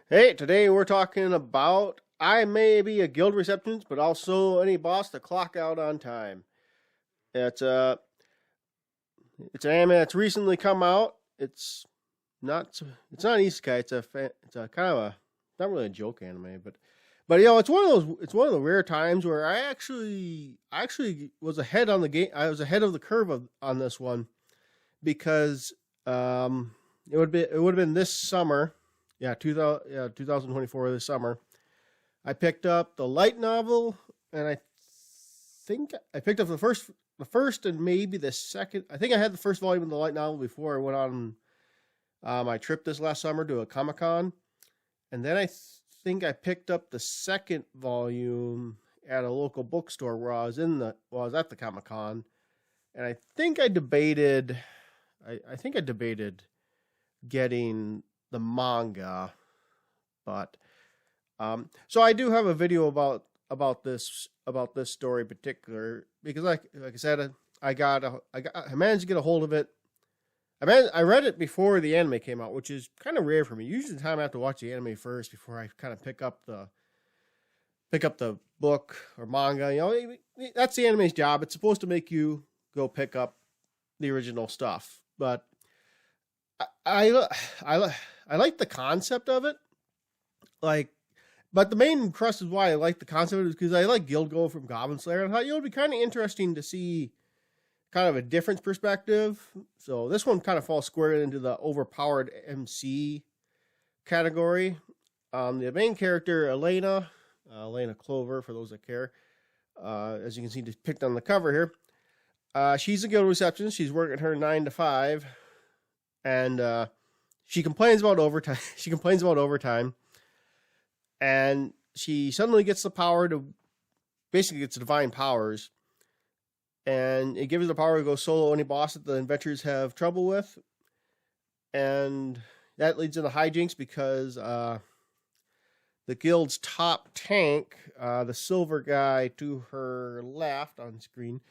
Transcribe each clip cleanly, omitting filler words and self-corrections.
Hey, today we're talking about I may be a guild receptionist, but also any boss to clock out on time. It's a it's an anime that's recently come out. It's not an isekai. It's a kind of a not really a joke anime, but it's one of the rare times where I actually was ahead on the game. I was ahead of the curve on this one because it would have been this summer. Yeah, 2024 this summer. I picked up the light novel, and I think I picked up the first and maybe the second. I think I had the first volume of the light novel before I went on my trip this last summer to a Comic Con, and then think I picked up the second volume at a local bookstore where I was at the Comic Con, and I think I debated getting the manga, but so I do have a video about this story in particular because like I said, I managed to get a hold of it. I read it before the anime came out, which is kind of rare for me. Usually the time I have to watch the anime first before I kind of pick up the book or manga. That's the anime's job. It's supposed to make you go pick up the original stuff, but I like the concept of it. Like, but the main crux is why I like the concept is because I like Guild Go from Goblin Slayer, and I thought it'd be kind of interesting to see kind of a different perspective. So this one kind of falls squarely into the overpowered MC category. The main character, Elena Clover, for those that care, as you can see depicted on the cover here, she's a guild receptionist. She's working her 9 to 5, and she complains about overtime. And she suddenly gets the power to basically gets divine powers, and it gives her the power to go solo any boss that the adventurers have trouble with, and that leads into hijinks because the guild's top tank, the silver guy to her left on screen,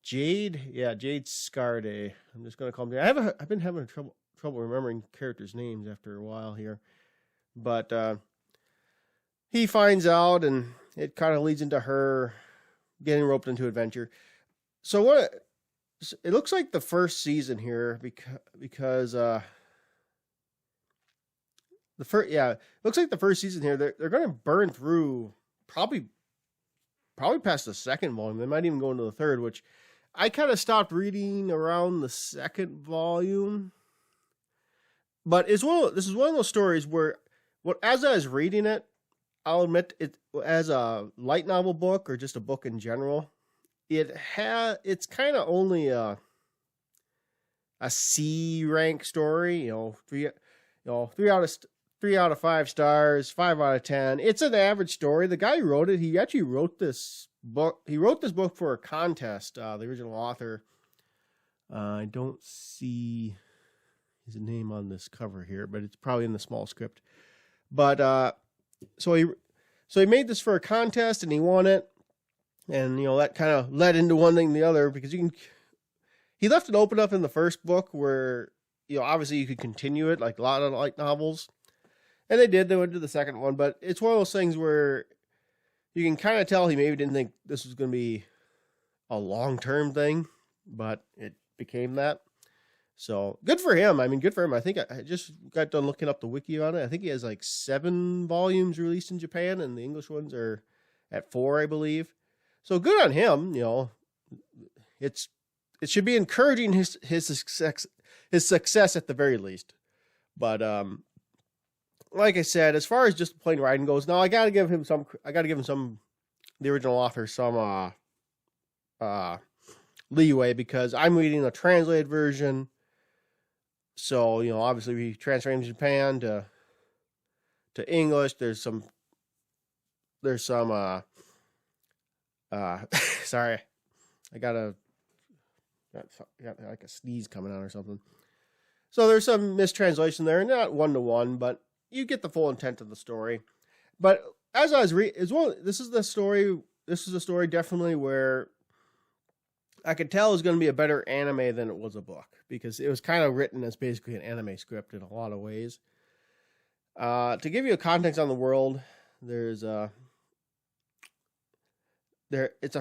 Jade Scarde. I'm just gonna call him. I've been having trouble remembering characters' names after a while here, but he finds out, and it kind of leads into her getting roped into adventure. So it looks like the first season here because it looks like the first season here they're going to burn through probably past the second volume. They might even go into the third, which I kind of stopped reading around the second volume. But this is one of those stories where, as I was reading it, I'll admit it as a light novel book or just a book in general, it's kind of only a C rank story. Three out of 5 stars, 5 out of 10. It's an average story. The guy who wrote it, he actually wrote this book. He wrote this book for a contest. The original author, I don't see his name on this cover here, but it's probably in the small script. But so he made this for a contest and he won it, and that kind of led into one thing and the other because he left it open up in the first book where obviously you could continue it like a lot of light novels, and they did. They went to the second one, but it's one of those things where you can kind of tell he maybe didn't think this was going to be a long-term thing, but it became that. So good for him. I mean, good for him. I think I just got done looking up the wiki on it. I think he has like 7 volumes released in Japan, and the English ones are at 4, I believe. So good on him. It should be encouraging his success at the very least. But like I said, as far as just plain writing goes, now I gotta give him the original author some leeway because I'm reading a translated version. So, obviously we transferring from Japan to English. There's some sorry, I got like a sneeze coming out or something. So there's some mistranslation there, not 1-to-1, but you get the full intent of the story. But as I was this is a story definitely where I could tell it was going to be a better anime than it was a book because it was kind of written as basically an anime script in a lot of ways. To give you a context on the world, it's a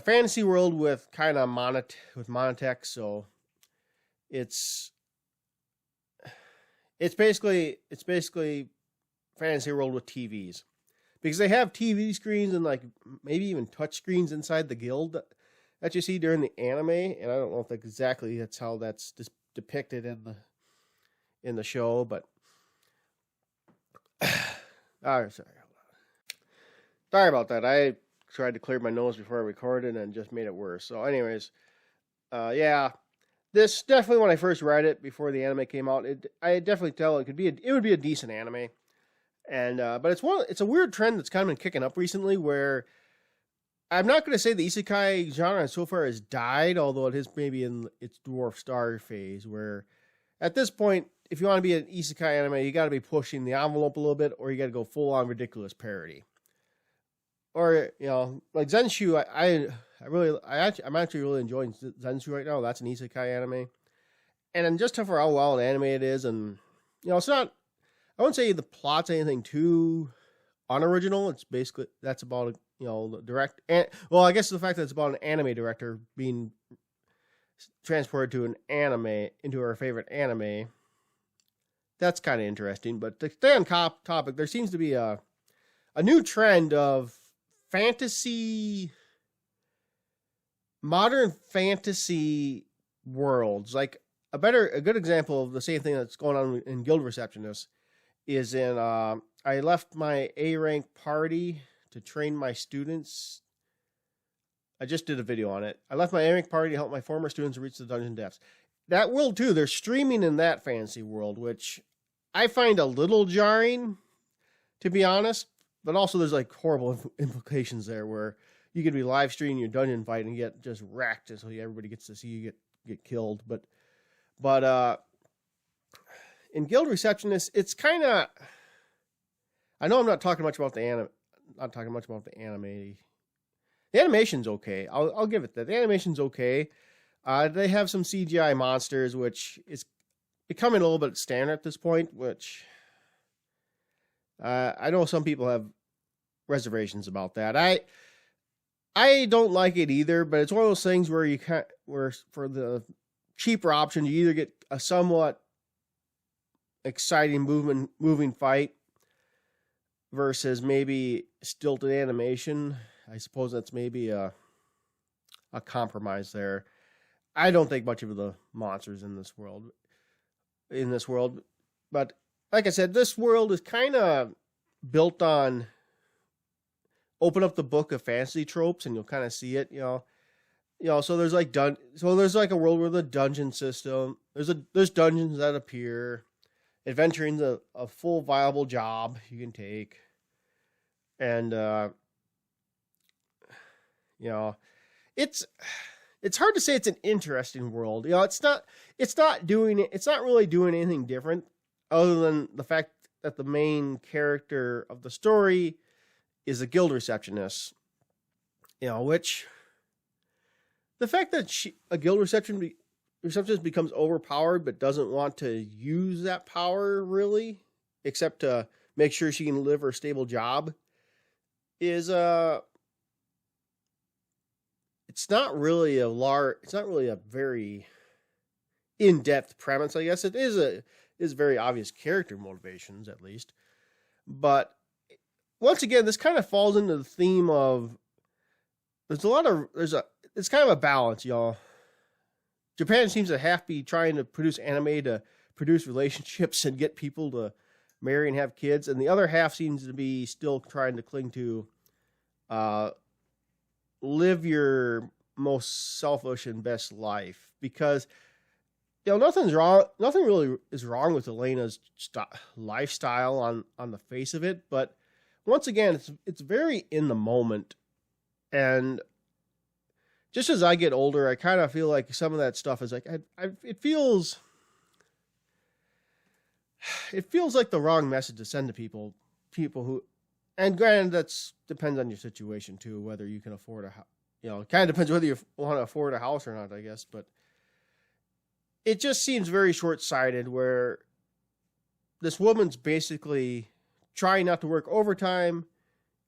fantasy world with kind of monotech, so it's basically fantasy world with TVs, because they have TV screens and like maybe even touch screens inside the guild that you see during the anime, and I don't know if exactly that's how that's depicted in the show, but sorry about that. I tried to clear my nose before I recorded and just made it worse. So, anyways, yeah, this definitely, when I first read it before the anime came out, I definitely tell it would be a decent anime, and but it's a weird trend that's kind of been kicking up recently, where I'm not going to say the isekai genre so far has died, although it is maybe in its dwarf star phase, where at this point, if you want to be an isekai anime, you got to be pushing the envelope a little bit, or you got to go full on ridiculous parody. Or, like Zenshu, I'm actually really enjoying Zenshu right now. That's an isekai anime, and just for how well animated it is, and it's not. I wouldn't say the plot's anything too unoriginal. It's basically that's about the direct. Well, I guess the fact that it's about an anime director being transported to an anime into her favorite anime. That's kind of interesting. But to stay on topic, there seems to be a new trend of modern fantasy worlds. Like a good example of the same thing that's going on in Guild Receptionist is in I left my A rank party to train my students. I just did a video on it. I left my A rank party to help my former students reach the dungeon depths. That world too, they're streaming in that fantasy world, which I find a little jarring, to be honest. But also there's like horrible implications there, where you could be live streaming your dungeon fight and get just wrecked, and so everybody gets to see you get killed. But in Guild Receptionist, it's kind of, I know I'm not talking much about the anime. Not talking much about the anime. The animation's okay. I'll give it that. The animation's okay. They have some CGI monsters, which is becoming a little bit standard at this point, which I know some people have reservations about that. I don't like it either, but it's one of those things where where for the cheaper option, you either get a somewhat exciting moving fight versus maybe stilted animation. I suppose that's maybe a compromise there. I don't think much of the monsters in this world. But like I said, this world is kind of built on open up the book of fantasy tropes and you'll kind of see it, so there's like a world where the dungeon system, there's dungeons that appear, adventuring's a full viable job you can take. And it's hard to say it's an interesting world. It's not really doing anything different other than the fact that the main character of the story is a guild receptionist. Which the fact that a guild receptionist becomes overpowered but doesn't want to use that power really, except to make sure she can live her stable job, is it's not really a very in-depth premise. I guess it is very obvious character motivations, at least. But once again, this kind of falls into the theme of it's kind of a balance, y'all. Japan seems to be trying to produce anime to produce relationships and get people to marry and have kids, and the other half seems to be still trying to cling to live your most selfish and best life, because nothing really is wrong with Elena's lifestyle on the face of it, but once again, it's very in the moment. And just as I get older, I kind of feel like some of that stuff is like it feels like the wrong message to send to people who, and granted, that's depends on your situation too, whether you can afford a house. It kind of depends whether you want to afford a house or not, I guess. But it just seems very short-sighted, where this woman's basically trying not to work overtime,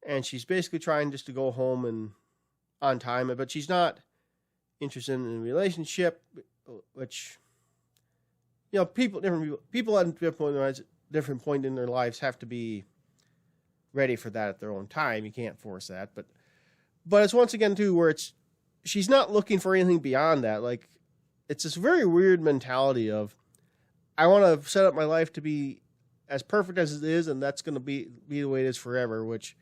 and she's basically trying just to go home and on time, but she's not interested in a relationship, which, people at different point in their lives have to be ready for that at their own time. You can't force that, but it's once again too where she's not looking for anything beyond that. Like, it's this very weird mentality of, I want to set up my life to be as perfect as it is, and that's going to be the way it is forever, which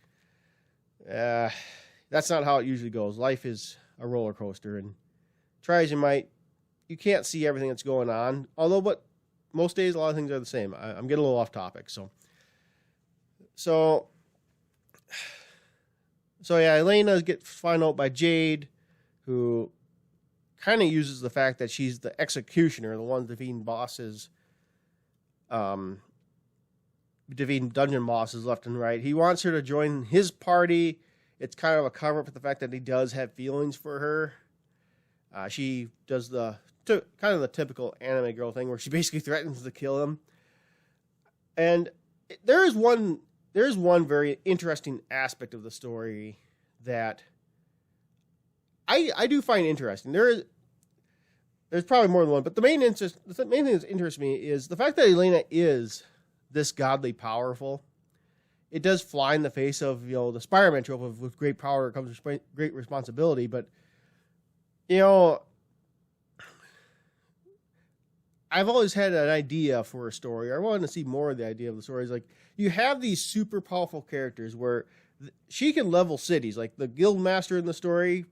that's not how it usually goes. Life is a roller coaster, and try as you might, you can't see everything that's going on. But most days, a lot of things are the same. I'm getting a little off topic. So yeah, Elena gets found out by Jade, who kind of uses the fact that she's the executioner, the one defeating bosses, defeating dungeon bosses left and right. He wants her to join his party. It's kind of a cover up for the fact that he does have feelings for her. She does the kind of the typical anime girl thing where she basically threatens to kill him. And there is one very interesting aspect of the story that I do find interesting. There's probably more than one, but the main thing that interests me is the fact that Elena is this godly powerful. It does fly in the face of, the Spider-Man trope of with great power comes great responsibility. But, I've always had an idea for a story. I wanted to see more of the idea of the story. It's like, you have these super powerful characters where she can level cities. Like the guild master in the story,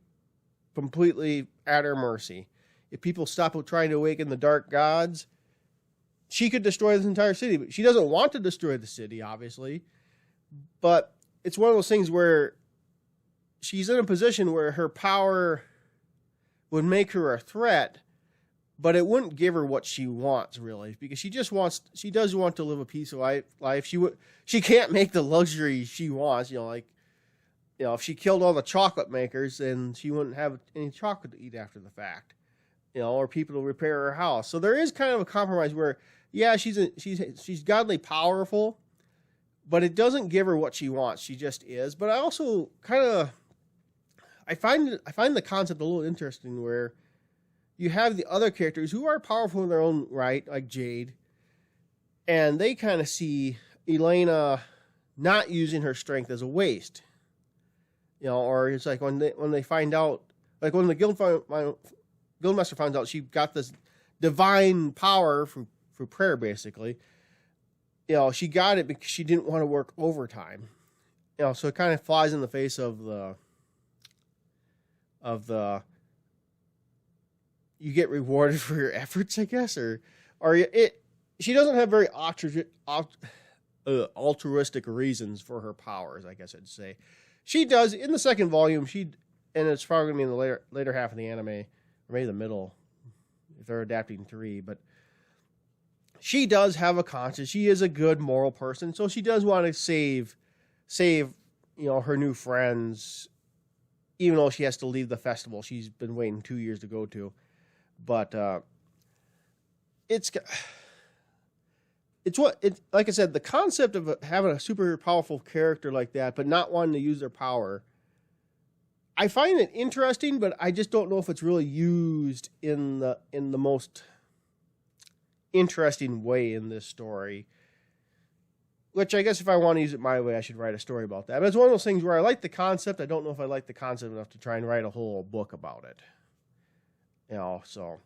completely at her mercy. If people stop trying to awaken the dark gods, she could destroy this entire city. But she doesn't want to destroy the city, obviously. But it's one of those things where she's in a position where her power would make her a threat, but it wouldn't give her what she wants, really, because she does want to live a peaceful life. She can't make the luxury she wants, if she killed all the chocolate makers, then she wouldn't have any chocolate to eat after the fact, or people to repair her house. So there is kind of a compromise where, yeah, she's godly powerful, but it doesn't give her what she wants. She just is. But I also I find the concept a little interesting where you have the other characters who are powerful in their own right, like Jade, and they kind of see Elena not using her strength as a waste. Or it's like when they find out, like when the guildmaster finds out she got this divine power through prayer, basically. She got it because she didn't want to work overtime. So it kind of flies in the face of the you get rewarded for your efforts, I guess, she doesn't have very altruistic reasons for her powers, I guess I'd say. She does in the second volume. And it's probably going to be in the later half of the anime, or maybe the middle, if they're adapting 3. But she does have a conscience. She is a good moral person, so she does want to save her new friends, even though she has to leave the festival she's been waiting 2 years to go to. But like I said, the concept of having a super powerful character like that, but not wanting to use their power, I find it interesting, but I just don't know if it's really used in the most interesting way in this story. Which I guess if I want to use it my way, I should write a story about that. But it's one of those things where I like the concept. I don't know if I like the concept enough to try and write a whole book about it. So.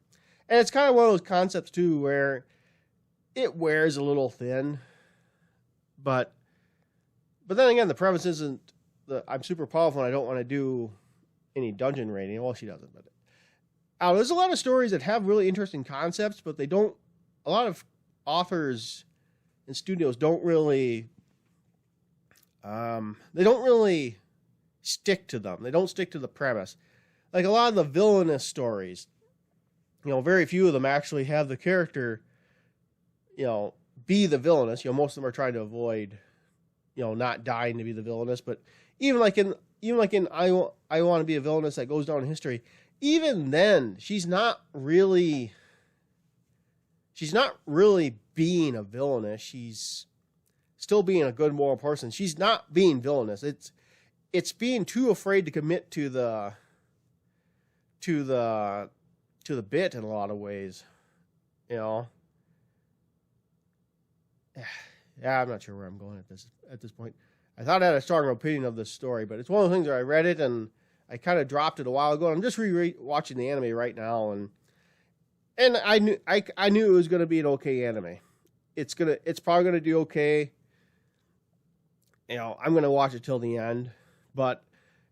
And it's kind of one of those concepts, too, where it wears a little thin. But then again, the premise isn't I'm super powerful and I don't want to do any dungeon raiding. Well, she doesn't. But there's a lot of stories that have really interesting concepts, but they don't. A lot of authors and studios don't really. They don't really stick to them. They don't stick to the premise. Like a lot of the villainous stories, very few of them actually have the character, be the villainous. Most of them are trying to avoid, not dying to be the villainous. But even like in I Want to Be a Villainous that goes down in history, even then she's not really being a villainess. She's still being a good moral person. She's not being villainous. It's being too afraid to commit to the bit in a lot of ways, you know. Yeah, I'm not sure where I'm going at this point. I thought I had a stronger opinion of this story, but it's one of the things where I read it and I kind of dropped it a while ago. I'm just watching the anime right now, and I knew it was going to be an okay anime. It's probably going to do okay. You know, I'm going to watch it till the end, but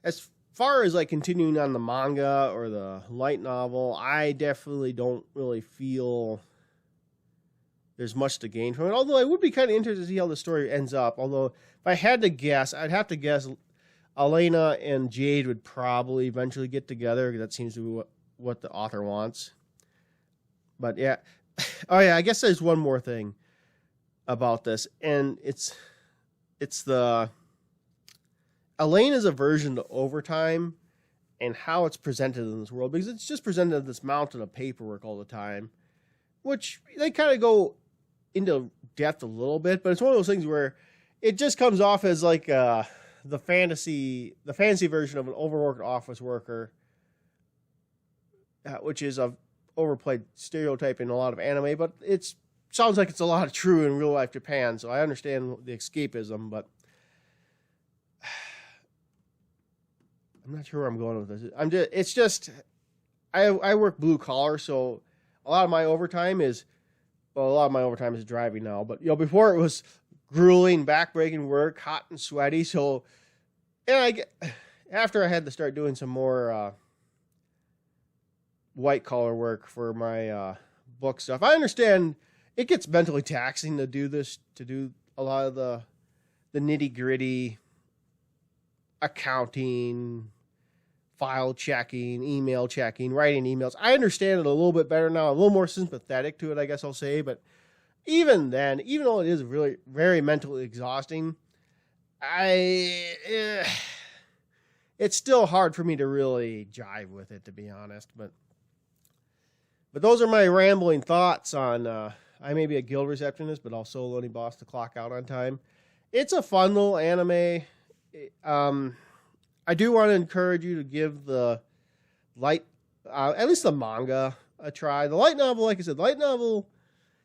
as far as like continuing on the manga or the light novel, I definitely don't really feel there's much to gain from it. Although I would be kind of interested to see how the story ends up. Although if I had to guess, I'd have to guess Elena and Jade would probably eventually get together, because that seems to be what the author wants. But yeah. Oh yeah, I guess there's one more thing about this, and it's the Elena's aversion to overtime and how it's presented in this world, because it's just presented as this mountain of paperwork all the time, which they kind of go into depth a little bit, but it's one of those things where it just comes off as like the fantasy version of an overworked office worker, which is a overplayed stereotype in a lot of anime, but it sounds like it's a lot of true in real life Japan, so I understand the escapism, but I'm not sure where I'm going with this. I work blue collar, so a lot of my overtime is driving now, but before it was grueling, backbreaking work, hot and sweaty. So, and after I had to start doing some more white collar work for my book stuff, I understand it gets mentally taxing to do a lot of the nitty gritty accounting, file checking, email checking, writing emails. I understand it a little bit better now, a little more sympathetic to it, I guess I'll say. But even then, even though it is really very mentally exhausting, it's still hard for me to really jive with it, to be honest. But those are my rambling thoughts on I may be a guild receptionist, but I'll solo any boss to clock out on time. It's a fun little anime. I do want to encourage you to give the light, at least the manga, a try. The light novel, like I said,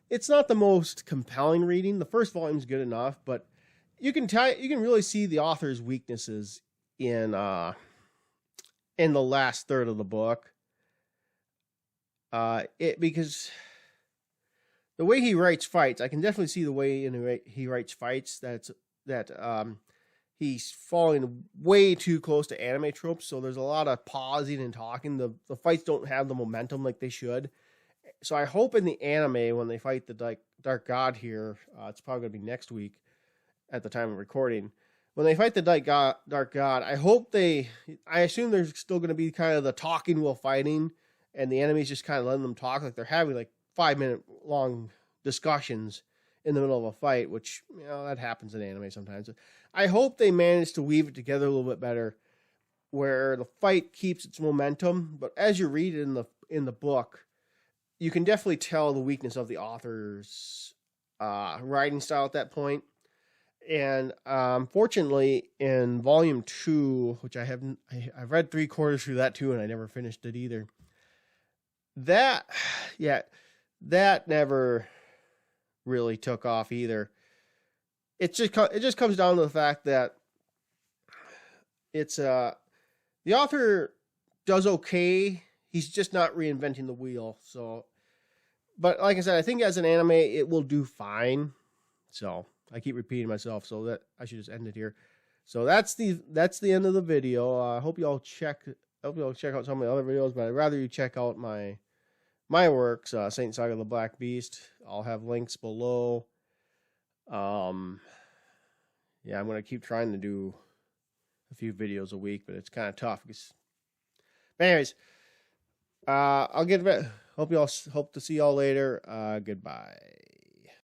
it's not the most compelling reading. The first volume is good enough, but you can really see the author's weaknesses in the last third of the book. Because the way he writes fights, I can definitely see the way he writes fights that he's falling way too close to anime tropes, so there's a lot of pausing and talking. The fights don't have the momentum like they should. So I hope in the anime, when they fight the Dark God here, it's probably going to be next week at the time of recording. When they fight the Dark God, I assume there's still going to be kind of the talking while fighting, and the enemy's just kind of letting them talk, like they're having like 5-minute long discussions in the middle of a fight, which, that happens in anime sometimes. I hope they manage to weave it together a little bit better, where the fight keeps its momentum, but as you read it in the book, you can definitely tell the weakness of the author's writing style at that point. And fortunately, in volume 2, which I've read 3/4 through that too, and I never finished it either. That never really took off either. It just comes down to the fact that it's the author does okay. He's just not reinventing the wheel. So, but like I said, I think as an anime, it will do fine. So I keep repeating myself, so that I should just end it here. So that's the end of the video. I hope you all check out some of my other videos, but I'd rather you check out my works, Saint Saga the Black Beast. I'll have links below. I'm going to keep trying to do a few videos a week, but it's kind of tough. But anyways, I'll get back. Hope to see y'all later. Goodbye.